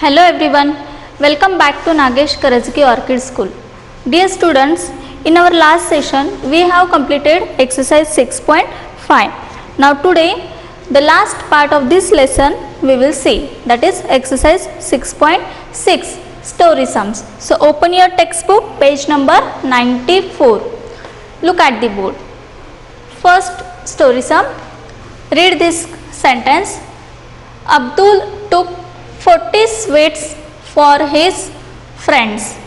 Hello everyone, welcome back to Nagesh Karajagi Orchid School. Dear students, in our last session we have completed exercise 6.5. Now today the last part of this lesson we will see, that is exercise 6.6, story sums. So open your textbook, page number 94. Look at the board. First story sum, read this sentence. Abdul took 40 sweets for his friends.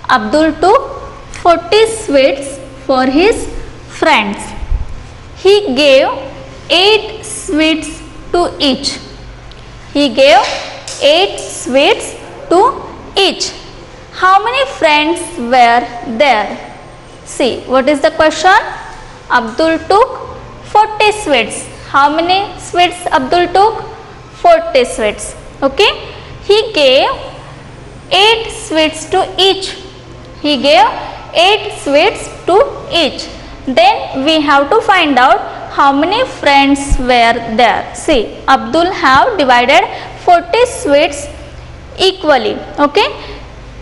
Abdul took 40 sweets for his friends. He gave 8 sweets to each. He gave 8 sweets to each. How many friends were there? See, what is the question? Abdul took 40 sweets. How many sweets Abdul took? 40 sweets. Okay, he gave 8 sweets to each. He gave 8 sweets to each. Then we have to find out how many friends were there. See, Abdul have divided 40 sweets equally. Okay,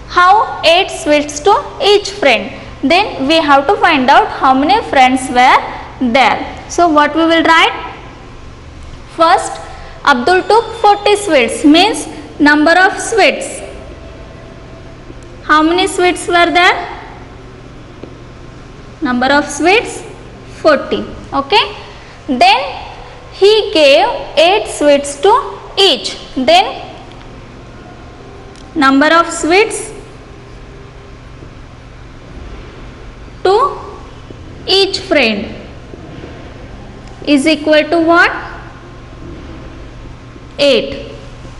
how 8 sweets to each friend. Then we have to find out how many friends were there. So what we will write? First, Abdul took 40 sweets, means number of sweets. How many sweets were there? Number of sweets 40. Okay. Then he gave 8 sweets to each. Then number of sweets to each friend is equal to what? 8,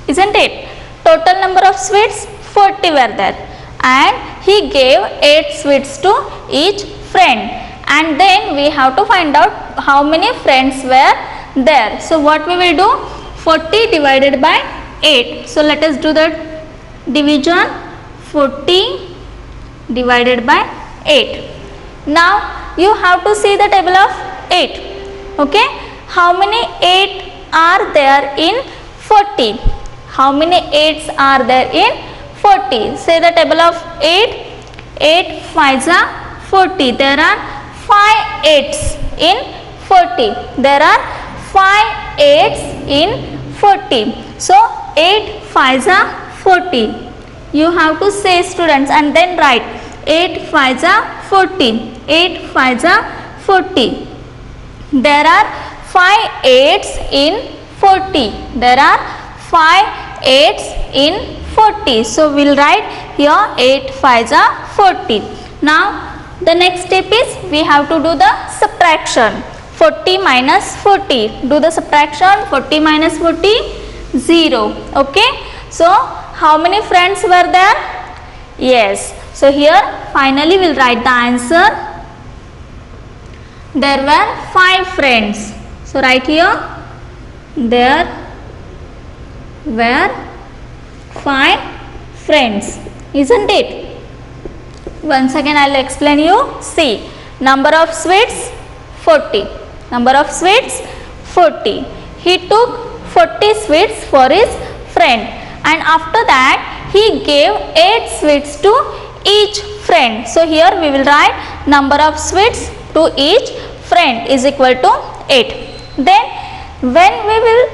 isn't it? Total number of sweets 40 were there, and he gave 8 sweets to each friend, and then we have to find out how many friends were there. So what we will do? 40 divided by 8. So let us do the division. 40 divided by 8. Now you have to see the table of 8. Okay, how many 8 are there in 40? How many 8s are there in 40? Say the table of 8. 8 5s are 40. There are 5 8s in 40. There are 5 8s in 40. So 8 5s are 40. You have to say, students, and then write 8 5s are 40. 8 5s are 40. There are 5 8s in 40. There are 5 8s in 40. So we will write here 8 5s are 40. Now the next step is we have to do the subtraction. 40 minus 40. Do the subtraction. 40 minus 40, 0. Okay. So how many friends were there? Yes. So here finally we will write the answer. There were 5 friends. So write here. There were 5 friends, isn't it? Once again I will explain you. See, number of sweets 40. Number of sweets 40. He took 40 sweets for his friend, and after that he gave 8 sweets to each friend. So here we will write number of sweets to each friend is equal to 8. Then when we will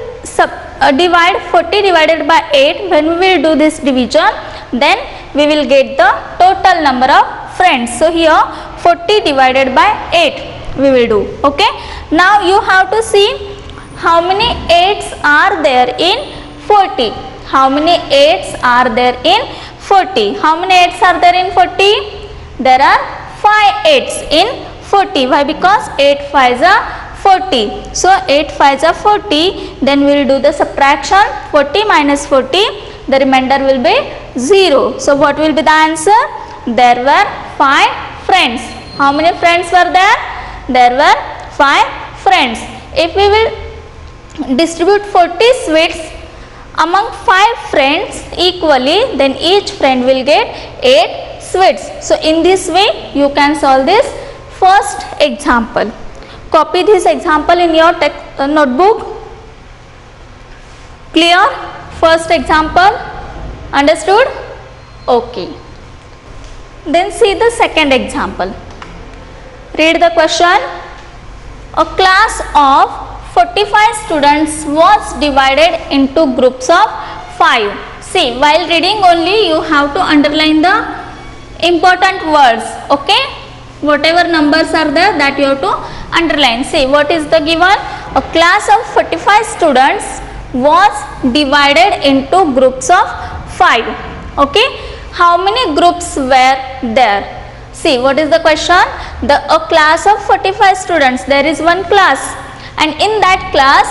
divide 40 divided by 8, when we will do this division, then we will get the total number of friends. So here 40 divided by 8 we will do. Okay. Now you have to see how many 8s are there in 40. How many 8s are there in 40? How many 8s are there in 40? There are 5 8s in 40. Why? Because 8 5s are 40. So 8 5s are 40. Then we will do the subtraction. 40 minus 40. The remainder will be 0. So what will be the answer? There were 5 friends. How many friends were there? There were 5 friends. If we will distribute 40 sweets among 5 friends equally, then each friend will get 8 sweets. So in this way you can solve this first example. Copy this example in your notebook. Clear? First example understood? Okay. Then see the second example. Read the question. A class of 45 students was divided into groups of 5. See, while reading only you have to underline the important words. Okay? Whatever numbers are there, that you have to underline. See, what is the given? A class of 45 students was divided into groups of 5. Okay? How many groups were there? See, what is the question? A class of 45 students. There is one class, and in that class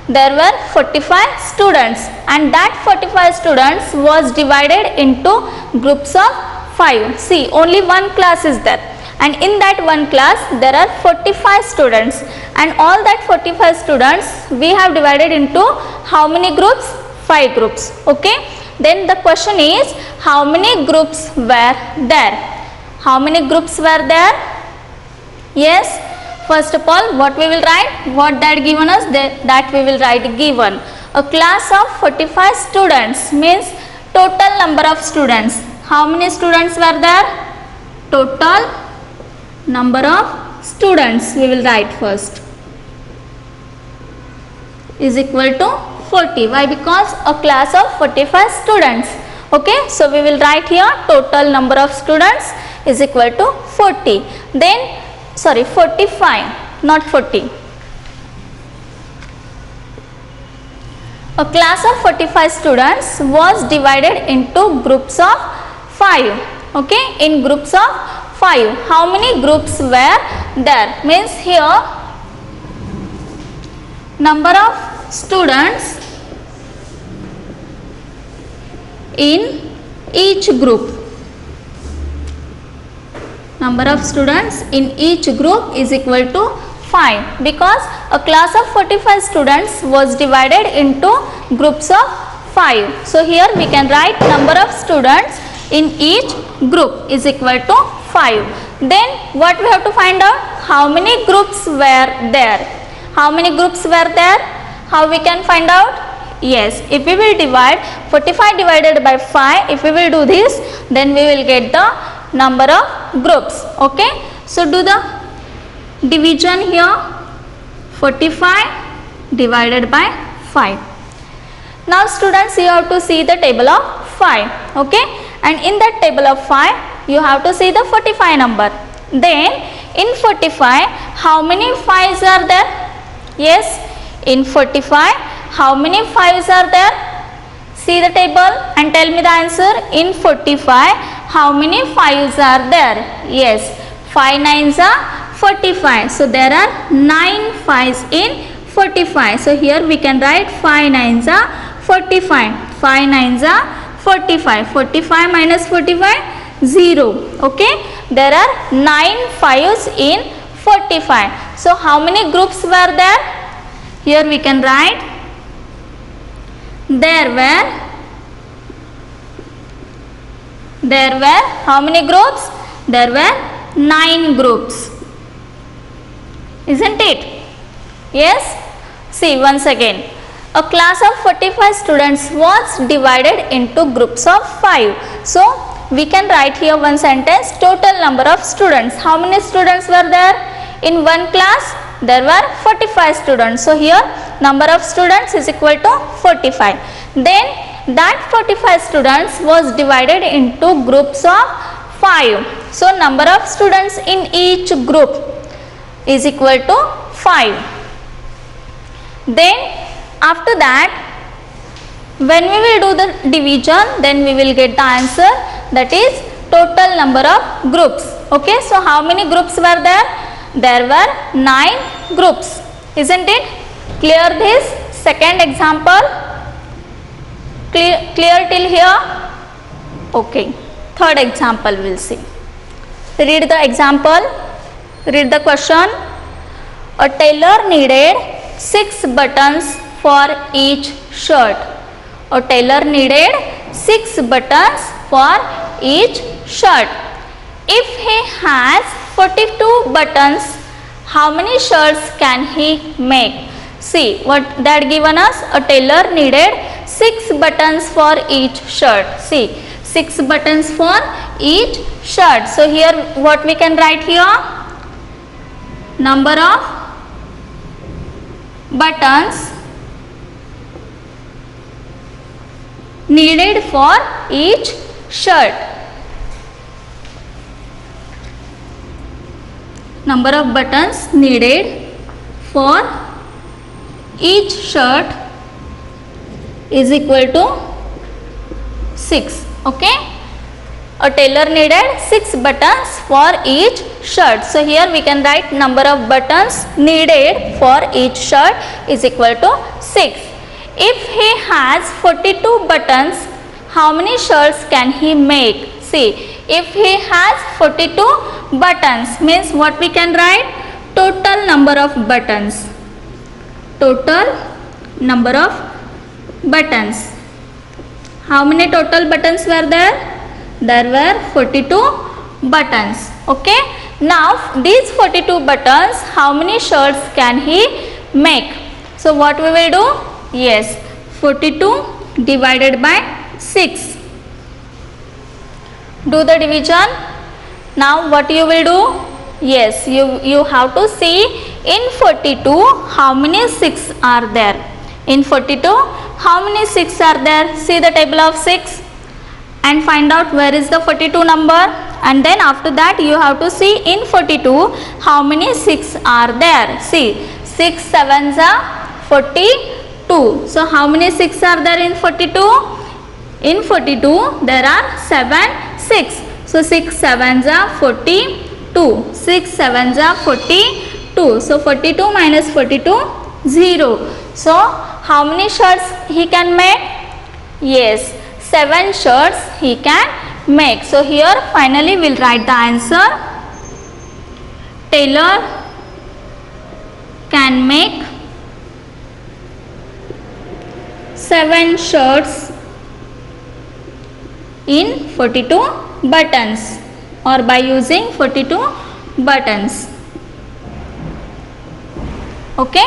there were 45 students, and that 45 students was divided into groups of 5. See, only one class is there, and in that one class there are 45 students, and all that 45 students we have divided into how many groups? 5 groups. Okay? Then the question is, how many groups were there? How many groups were there? Yes, first of all, what we will write? What that given us? That we will write given. A class of 45 students means total number of students. How many students were there? Total number of students we will write first is equal to 40. Why? Because a class of 45 students. Okay, so we will write here total number of students is equal to 40. Then, sorry, 45, not 40. A class of 45 students was divided into groups of 5. Okay, in groups of 5. How many groups were there? Means here number of students in each group. Number of students in each group is equal to 5, because a class of 45 students was divided into groups of 5. So here we can write number of students in each group is equal to 5. Then what we have to find out? How many groups were there? How many groups were there? How we can find out? Yes, if we will divide 45 divided by 5, if we will do this, then we will get the number of groups. Okay, so do the division here. 45 divided by 5. Now students, you have to see the table of 5. Okay, and in that table of 5 you have to see the 45 number. Then in 45 how many 5s are there? Yes, in 45 how many 5s are there? See the table and tell me the answer. In 45 how many 5s are there? Yes, 5 9s are 45. So there are 9 5s in 45. So here we can write 5 9s are 45. 5 9s are 45. 45 minus 45, 0. Okay, there are 9 5s in 45. So how many groups were there? Here we can write there were how many groups? There were 9 groups, isn't it? Yes. See once again, a class of 45 students was divided into groups of 5. So we can write here one sentence, total number of students. How many students were there? In one class there were 45 students. So here number of students is equal to 45. Then that 45 students was divided into groups of 5. So number of students in each group is equal to 5. Then after that, when we will do the division, then we will get the answer, that is total number of groups. Okay, so how many groups were there? There were 9 groups, isn't it? Clear this second example? Clear till here? Okay, third example we will see. Read the example, read the question. A tailor needed 6 buttons for each shirt. A tailor needed 6 buttons for each shirt. If he has 42 buttons, how many shirts can he make? See what that given us. A tailor needed 6 buttons for each shirt. See, 6 buttons for each shirt. So here what we can write here? Number of buttons needed for each shirt. Number of buttons needed for each shirt is equal to 6. Okay, a tailor needed 6 buttons for each shirt. So here we can write number of buttons needed for each shirt is equal to 6. If he has 42 buttons, how many shirts can he make? See, if he has 42 buttons, means what we can write? Total number of buttons. Total number of buttons. How many total buttons were there? There were 42 buttons. Okay. Now these 42 buttons, how many shirts can he make? So what we will do? Yes, 42 divided by 6. Do the division. Now what you will do? Yes, you have to see in 42 how many 6 are there. In 42 how many 6 are there? See the table of 6 and find out where is the 42 number, and then after that you have to see in 42 how many 6 are there. See, 6 sevens are 42. So how many 6 are there in 42? In 42 there are 7 6. So 6 sevens are 42. 6 sevens are 42. So 42 minus 42, 0. So how many shirts he can make? Yes, 7 shirts he can make. So here finally we'll write the answer. Tailor can make 7 shirts in 42 buttons, or by using 42 buttons. Okay.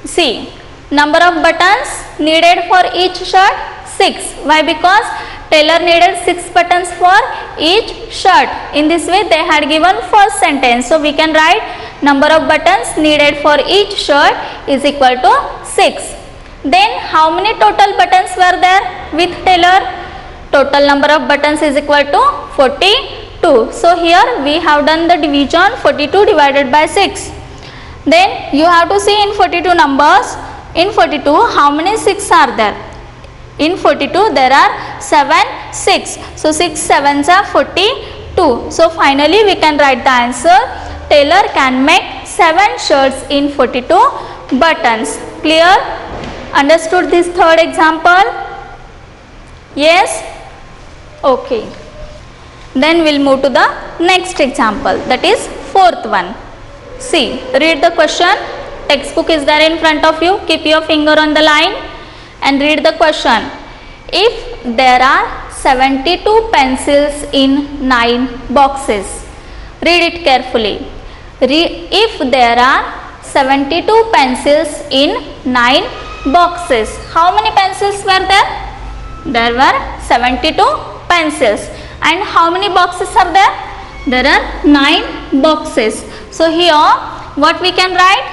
See, number of buttons needed for each shirt? 6. Why? Because tailor needed 6 buttons for each shirt. In this way they had given first sentence. So we can write number of buttons needed for each shirt is equal to 6. Then how many total buttons were there with tailor? Total number of buttons is equal to 42. So here we have done the division, 42 divided by 6. Then you have to see in 42 numbers. In 42 how many 6 are there? In 42 there are 7 6. So 6 sevens are 42. So finally we can write the answer. Tailor can make 7 shirts in 42 buttons. Clear? Understood this third example? Yes? Okay. Then we'll move to the next example, that is fourth one. See, read the question. Textbook is there in front of you. Keep your finger on the line and read the question. If there are 72 pencils in 9 boxes, read it carefully. If there are 72 pencils in 9 boxes, how many pencils were there? There were 72 pencils. And how many boxes are there? There are 9 boxes. So here what we can write?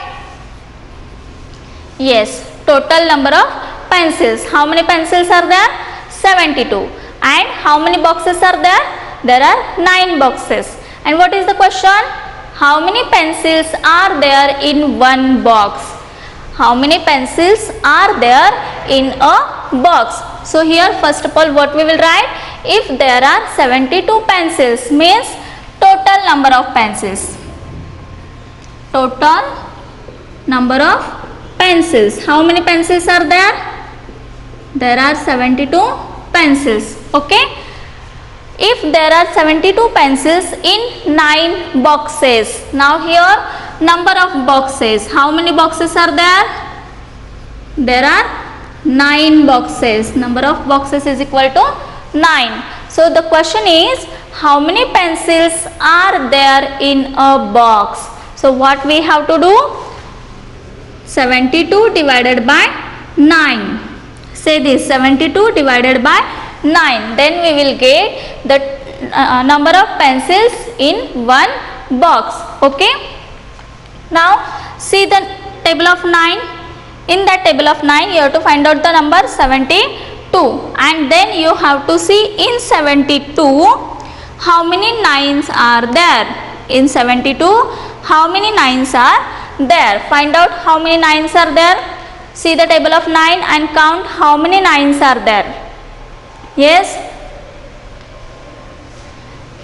Yes, total number of pencils. How many pencils are there? 72. And how many boxes are there? There are 9 boxes. And what is the question? How many pencils are there in one box? How many pencils are there in a box? So here first of all what we will write? If there are 72 pencils means total number of pencils. Total number of pencils. How many pencils are there? There are 72 pencils. Okay. If there are 72 pencils in 9 boxes. Now here number of boxes. How many boxes are there? There are 9 boxes. Number of boxes is equal to 9. So the question is, how many pencils are there in a box? So what we have to do? 72 divided by 9. Say this, 72 divided by 9. Then we will get the number of pencils in one box. Okay. Now see the table of 9. In that table of 9 you have to find out the number 72, and then you have to see in 72 how many 9s are there. In 72 how many 9s are there. Find out how many 9s are there. See the table of 9 and count how many 9s are there. Yes,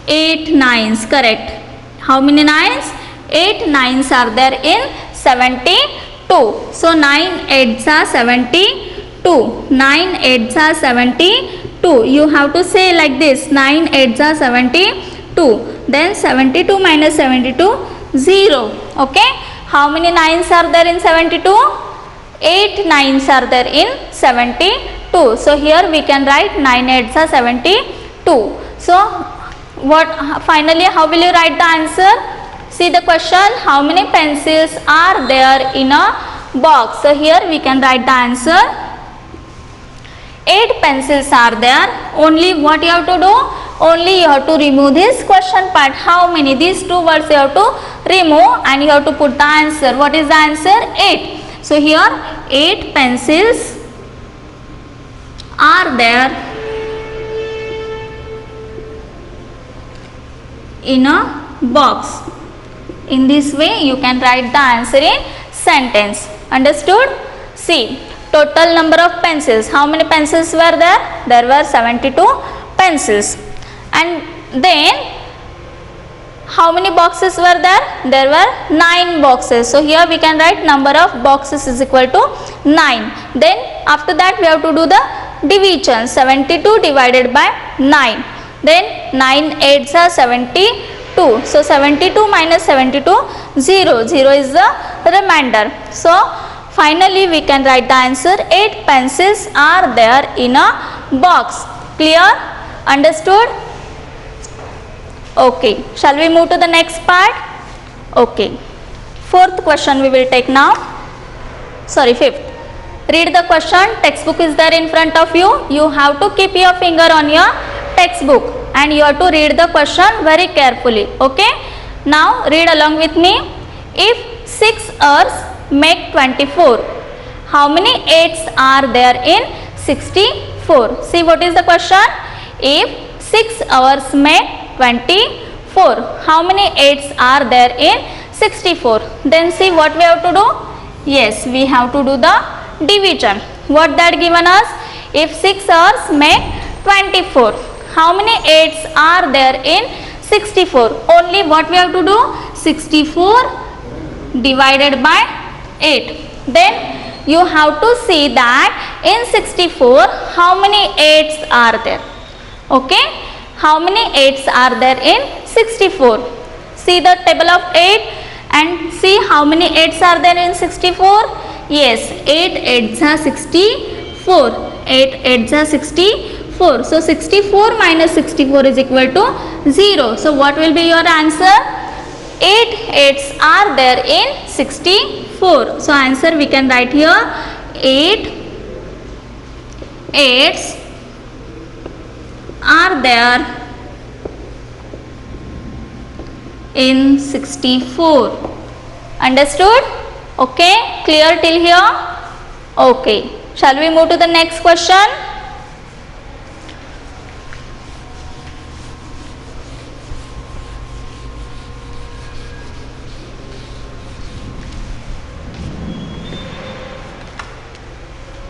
8 9s, correct. How many 9s? 8 9s are there in 72. So 9 8s are 72. 9 8s are 72. You have to say like this, 9 8s are 72. Then 72 minus 72, 0. Okay. How many 9s are there in 72? 8 9s are there in 72. So here we can write 9 8s are 72. So what finally how will you write the answer? See the question, how many pencils are there in a box? So here we can write the answer. 8 pencils are there. Only what you have to do? Only you have to remove this question part. How many? These two words you have to remove and you have to put the answer. What is the answer? 8. So here 8 pencils are there in a box. In this way you can write the answer in sentence. Understood? See, total number of pencils. How many pencils were there? There were 72 pencils. And then how many boxes were there? There were 9 boxes. So here we can write number of boxes is equal to 9. Then after that we have to do the division. 72 divided by 9. Then 9 8s are 72. So 72 minus 72, 0. 0 is the remainder. So finally we can write the answer. 8 pencils are there in a box. Clear? Understood? Okay. Shall we move to the next part? Okay. Fourth question we will take now. Sorry, fifth. Read the question. Textbook is there in front of you. You have to keep your finger on your textbook and you have to read the question very carefully. Okay. Now read along with me. If 6 hours make 24, how many 8s are there in 64? See what is the question. If 6 hours make 24, how many 8s are there in 64? Then see what we have to do. Yes, we have to do the division. What that given us? If 6 hours make 24, how many 8s are there in 64? Only what we have to do? 64 divided by 8. Then you have to see that in 64 how many 8s are there. Okay. How many 8s are there in 64? See the table of 8 and see how many 8s are there in 64. Yes, 8 8s are 64. 8 8s are 64. So 64 minus 64 is equal to 0. So what will be your answer? 8 8s are there in 64. So answer we can write here 8 8s are there in 64. Understood? Okay, clear till here? Okay. Shall we move to the next question?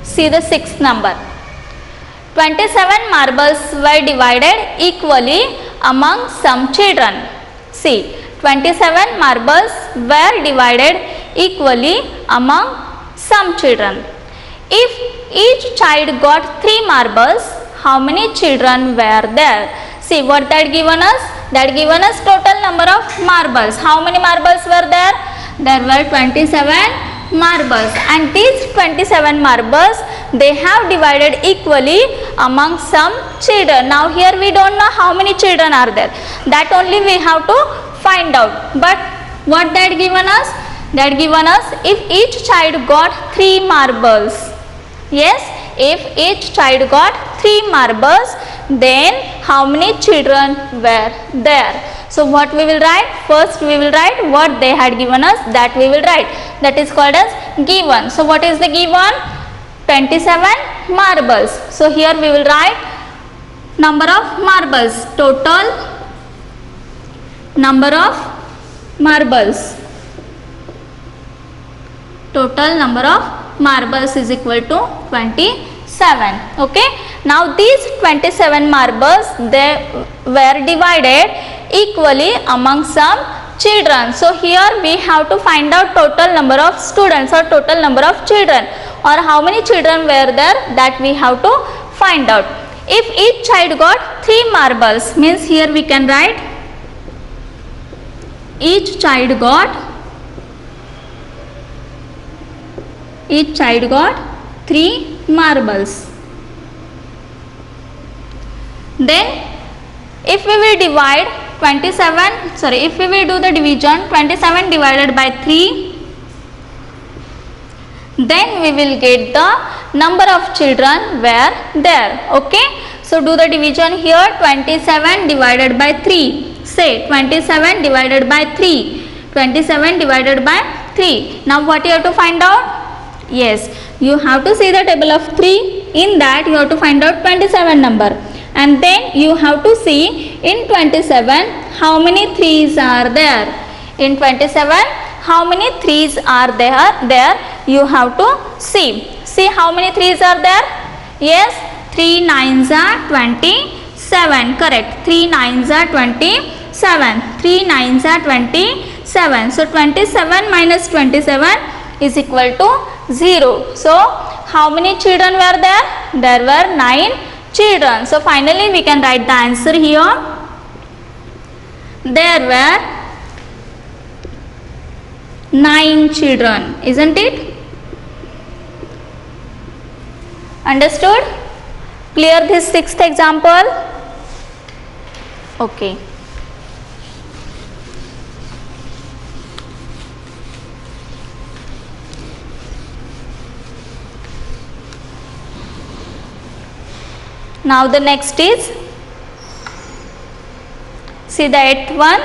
See the sixth number. 27 marbles were divided equally among some children. See, 27 marbles were divided equally among some children. If each child got 3 marbles, how many children were there? See what that given us? That given us total number of marbles. How many marbles were there? There were 27 marbles, and these 27 marbles they have divided equally among some children. Now here we don't know how many children are there, that only we have to find out. But what that given us? That given us if each child got 3 marbles. Yes, if each child got 3 marbles, then how many children were there? So what we will write? First we will write what they had given us, that we will write. That is called as given. So what is the given? 27 marbles. So here we will write number of marbles, total number of marbles. Total number of marbles is equal to 27. Okay. Now these 27 marbles they were divided equally among some children. So here we have to find out total number of students or total number of children, or how many children were there, that we have to find out. If each child got 3 marbles, means here we can write each child got 3 marbles. Then if we will divide 27, if we will do the division 27 divided by 3, then we will get the number of children were there. Okay. So do the division here, 27 divided by 3. Say 27 divided by 3. 27 divided by 3. Now what you have to find out? Yes, you have to see the table of 3. In that you have to find out 27 number, and then you have to see in 27 how many 3's are there. In 27 how many 3's are there you have to see. See how many 3's are there. Yes, 3 9's are 27. Correct. 3 9's are 27. 3 9's are 27. So 27 minus 27 is equal to 0. So how many children were there? There were 9 children. So finally we can write the answer here. There were 9 children, isn't it? Understood? Clear this 6th example? Okay. Now the next is, see the 8th one.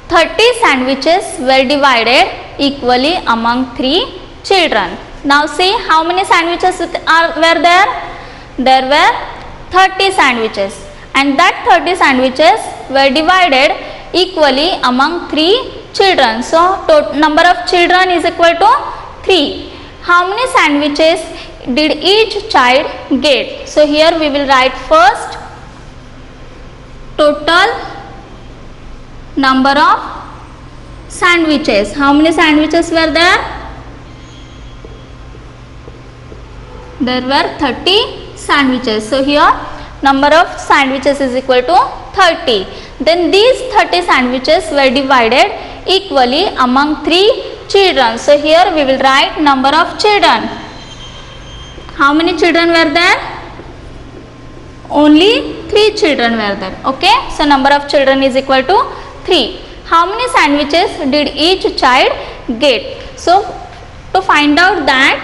30 sandwiches were divided equally among 3 children. Now see how many sandwiches were there? There were 30 sandwiches, and that 30 sandwiches were divided equally among 3 children. So number of children is equal to 3. How many sandwiches did each child get? So here we will write first total number of sandwiches. How many sandwiches were there? There were 30 sandwiches. So here number of sandwiches is equal to 30. Then these 30 sandwiches were divided equally among 3 children. So here we will write number of children. How many children were there? Only 3 children were there. Okay. So number of children is equal to 3. How many sandwiches did each child get? So to find out that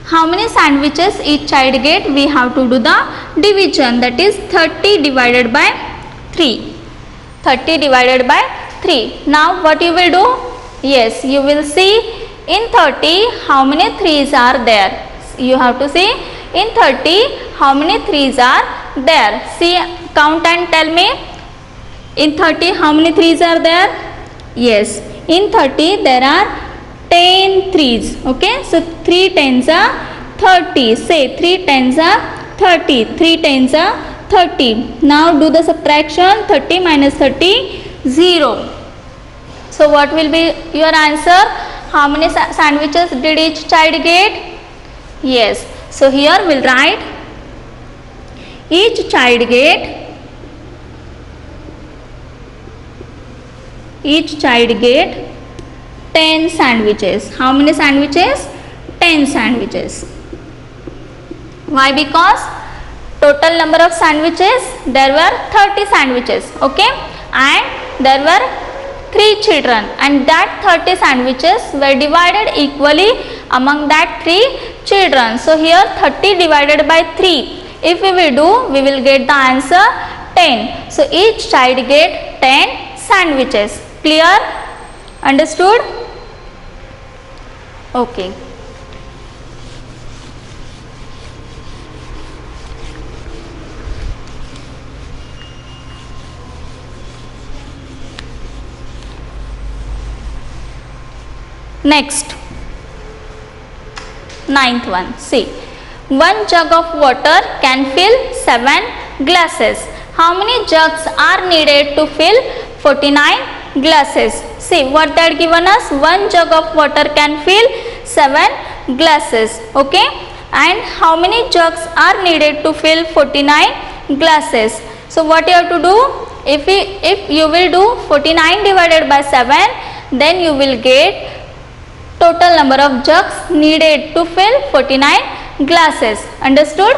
how many sandwiches each child get, we have to do the division, that is 30 divided by 3. 30 divided by 3. Now what you will do? Yes, you will see in 30 how many 3's are there. You have to see in 30 how many 3's are there. See, count and tell me. In 30 how many 3's are there? Yes, in 30 there are 10 3's. Okay, so 3 10's are 30. Say 3 10's are 30. 3 10's are 30. Now do the subtraction. 30 minus 30, 0. So what will be your answer? How many sandwiches did each child get? Yes. So here we will write each child get 10 10 sandwiches. How many sandwiches? 10 sandwiches. Why? Because total number of sandwiches, there were 30 sandwiches, okay, and there were 3 children, and that 30 sandwiches were divided equally among that 3 children. So here 30 divided by 3, if we will do, we will get the answer 10. So each child get 10 sandwiches. Clear? Understood? Okay. Next, 9th one. See, 1 jug of water can fill 7 glasses. How many jugs are needed to fill 49 glasses? See what they are given us. 1 jug of water can fill 7 glasses. Okay, and how many jugs are needed to fill 49 glasses? So what you have to do? If you will do 49 divided by 7, then you will get total number of jugs needed to fill 49 glasses. Understood?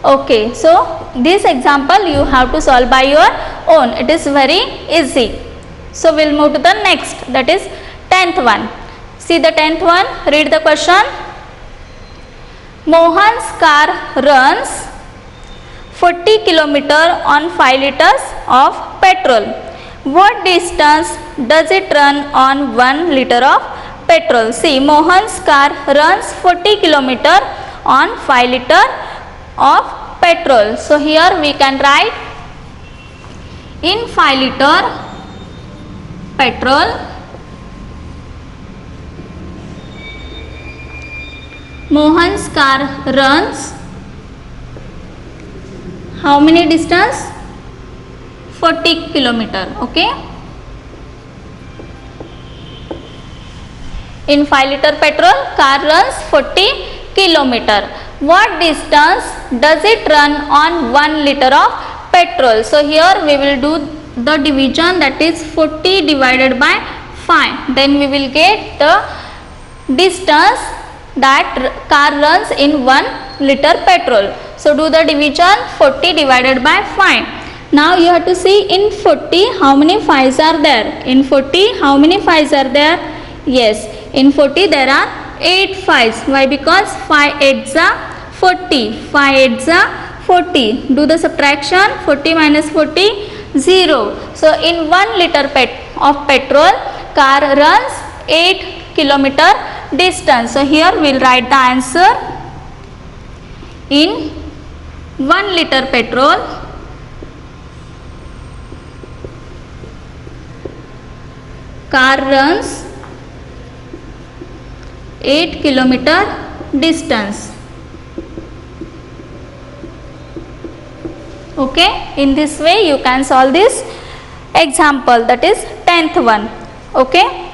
Okay, so this example you have to solve by your own. It is very easy. So we'll move to the next, that is 10th one. See the 10th one, read the question. Mohan's car runs 40 km on 5 liters of petrol. What distance does it run on 1 liter of petrol? See, Mohan's car runs 40 km on 5 liter of petrol. So here we can write, in 5 liter petrol, Mohan's car runs how many distance? 40 km. Okay. In 5 liter petrol, car runs 40 km. What distance does it run on 1 liter of petrol? So here we will do the division, that is 40 divided by 5. Then we will get the distance that car runs in 1 liter petrol. So do the division, 40 divided by 5. Now you have to see in 40 how many 5s are there. In 40 how many 5s are there? Yes, in 40 there are 8 5s. Why? Because 5 8s are 40. 5 8s are 40. Do the subtraction, 40 minus 40, 0. So in 1 liter of petrol, car runs 8 km distance. So here we will write the answer. In 1 liter petrol, car runs 8 km distance. Okay, in this way you can solve this example, that is 10th one. Okay,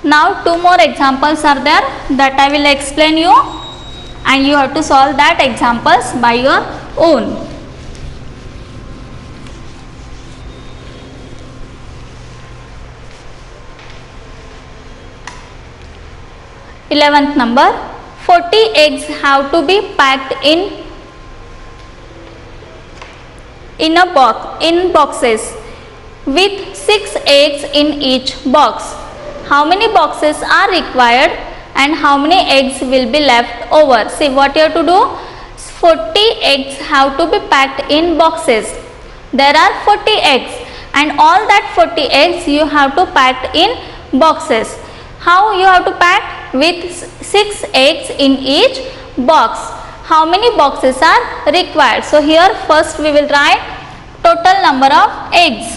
now 2 more examples are there that I will explain you, and you have to solve that examples by your own. Eleventh number, 40 eggs have to be packed in boxes with 6 eggs in each box. How many boxes are required and how many eggs will be left over? See what you have to do. 40 eggs have to be packed in boxes. There are 40 eggs and all that 40 eggs you have to pack in boxes. How you have to pack? With 6 eggs in each box. How many boxes are required? So here first we will write total number of eggs.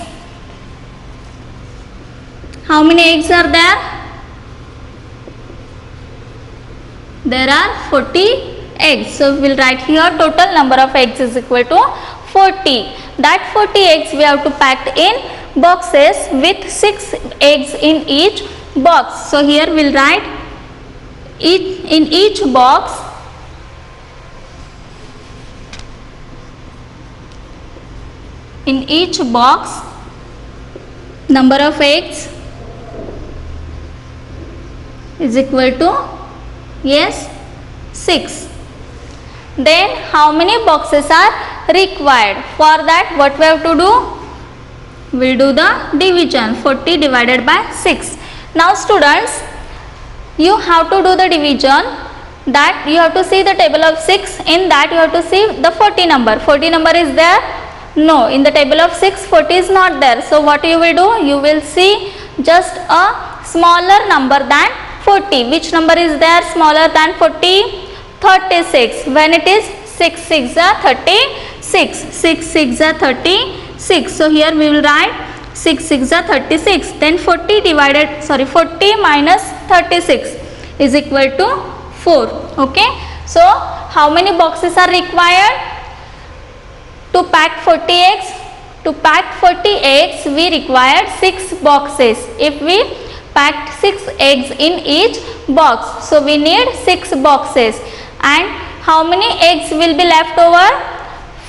How many eggs are there? There are 40 eggs. So we will write here total number of eggs is equal to 40. That 40 eggs we have to pack in boxes with 6 eggs in each box. So here we will write in each box number of eggs is equal to, yes, 6. Then how many boxes are required? For that what we have to do? We'll do the division. 40 divided by 6. Now students, you have to do the division. That you have to see the table of 6. In that you have to see the 40 number. 40 number is there? No, in the table of 6 40 is not there. So what you will do? You will see just a smaller number than 40. Which number is there smaller than 40? 36. When it is 6 6 are 36. 6 6 are 36. So here we will write 6 6 are 36. Then 40 minus 36 is equal to 4. Okay. So how many boxes are required to pack 40 eggs? To pack 40 eggs we required 6 boxes. If we packed 6 eggs in each box, so we need 6 boxes. And how many eggs will be left over?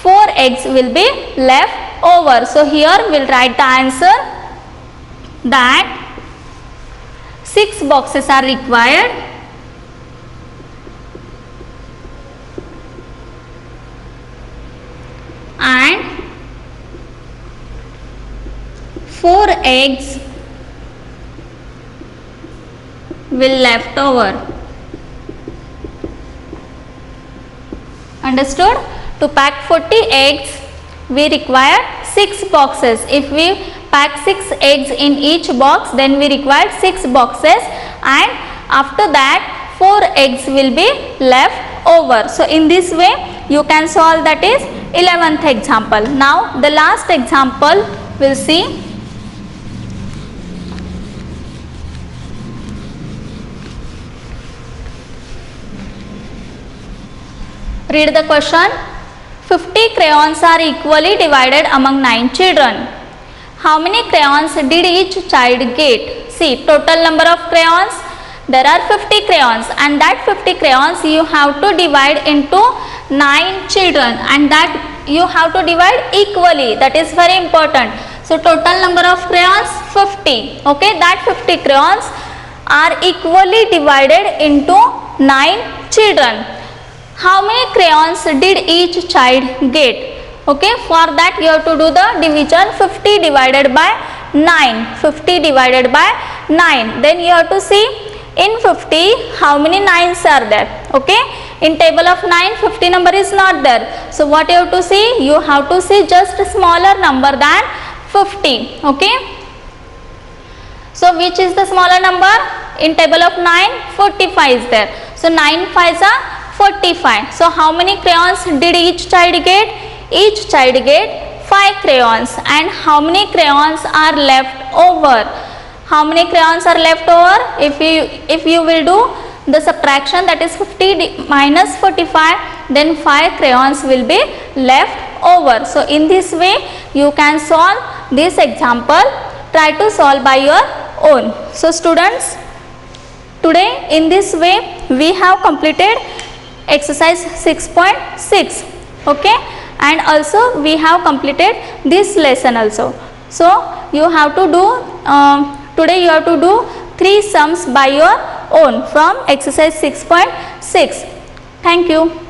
4 eggs will be left over. So here we will write the answer that 6 boxes are required and 4 eggs will left over. Understood? To pack 40 eggs we require 6 boxes. If we pack 6 eggs in each box, then we require 6 boxes, and after that 4 eggs will be left over. So in this way you can solve, that is 11th example. Now the last example we'll see. Read the question. 50 crayons are equally divided among 9 children. How many crayons did each child get? See, total number of crayons, there are 50 crayons, and that 50 crayons you have to divide into 9 children, and that you have to divide equally. That is very important. So total number of crayons 50. Okay, that 50 crayons are equally divided into 9 children. How many crayons did each child get? Okay, for that you have to do the division. 50 divided by 9. 50 divided by 9. Then you have to see in 50 how many 9s are there. Okay, in table of 9 50 number is not there. So what you have to see? You have to see just a smaller number than 50. Okay, so which is the smaller number? In table of 9 45 is there. So 9 5s are 45. So how many crayons did each child get? Each child get 5 crayons. And how many crayons are left over? How many crayons are left over? If you will do the subtraction, that is 50 minus 45, then 5 crayons will be left over. So in this way you can solve this example. Try to solve by your own. So students, today in this way we have completed exercise 6.6. okay, and also we have completed this lesson also. So you have to do today you have to do 3 sums by your own from exercise 6.6. Thank you.